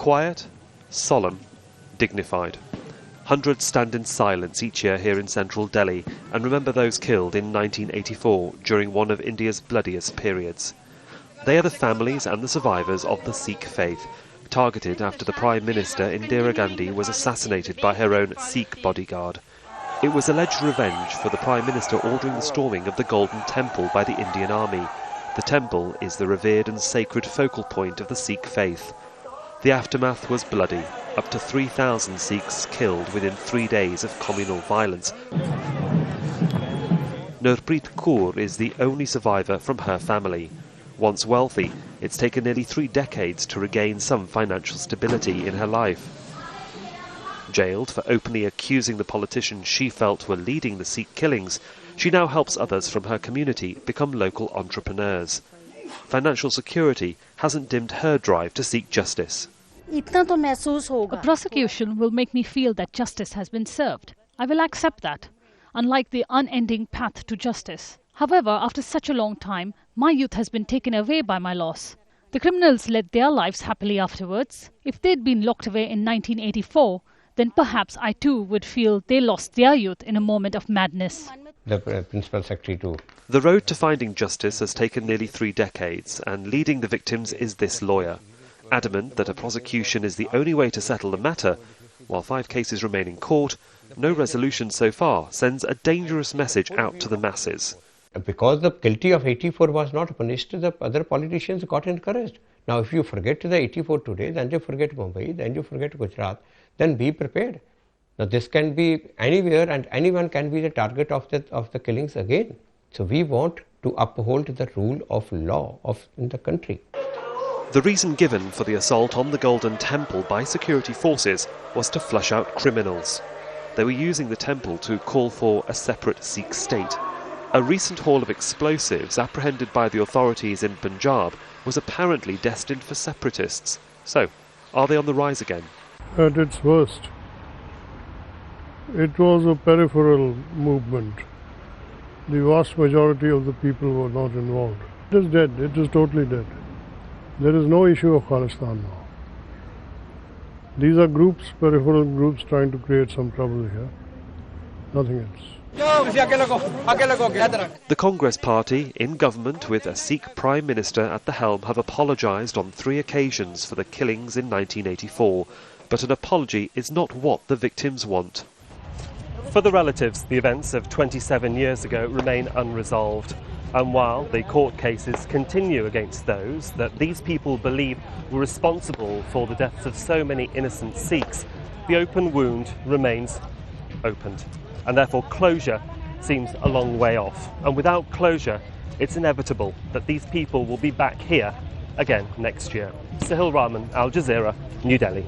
Quiet, solemn, dignified. Hundreds stand in silence each year here in central Delhi and remember those killed in 1984 during one of India's bloodiest periods. They are the families and the survivors of the Sikh faith, targeted after the Prime Minister Indira Gandhi was assassinated by her own Sikh bodyguard. It was alleged revenge for the Prime Minister ordering the storming of the Golden Temple by the Indian Army. The temple is the revered and sacred focal point of the Sikh faith. The aftermath was bloody. Up to 3,000 Sikhs killed within 3 days of communal violence. Nurpreet Kaur is the only survivor from her family. Once wealthy, it's taken nearly 3 decades to regain some financial stability in her life. Jailed for openly accusing the politicians she felt were leading the Sikh killings, she now helps others from her community become local entrepreneurs. Financial security hasn't dimmed her drive to seek justice. A prosecution will make me feel that justice has been served. I will accept that, unlike the unending path to justice. However, after such a long time, my youth has been taken away by my loss. The criminals led their lives happily afterwards. If they'd been locked away in 1984, then perhaps I too would feel they lost their youth in a moment of madness. The Principal Secretary too. The road to finding justice has taken nearly 3 decades, and leading the victims is this lawyer. Adamant that a prosecution is the only way to settle the matter, while 5 cases remain in court, no resolution so far sends a dangerous message out to the masses. Because the guilty of 84 was not punished, the other politicians got encouraged. Now if you forget the 84 today, then you forget Mumbai, then you forget Gujarat, then be prepared. Now this can be anywhere and anyone can be the target of the killings again. So we want to uphold the rule of law in the country. The reason given for the assault on the Golden Temple by security forces was to flush out criminals. They were using the temple to call for a separate Sikh state. A recent haul of explosives apprehended by the authorities in Punjab was apparently destined for separatists. So, are they on the rise again? At its worst, it was a peripheral movement. The vast majority of the people were not involved. It is dead. It is totally dead. There is no issue of Khalistan now. These are groups, peripheral groups trying to create some trouble here. Nothing else. The Congress party, in government with a Sikh Prime Minister at the helm, have apologised on 3 occasions for the killings in 1984. But an apology is not what the victims want. For the relatives, the events of 27 years ago remain unresolved. And while the court cases continue against those that these people believe were responsible for the deaths of so many innocent Sikhs, the open wound remains opened. And therefore closure seems a long way off. And without closure, it's inevitable that these people will be back here again next year. Sohail, Rahman, Al Jazeera, New Delhi.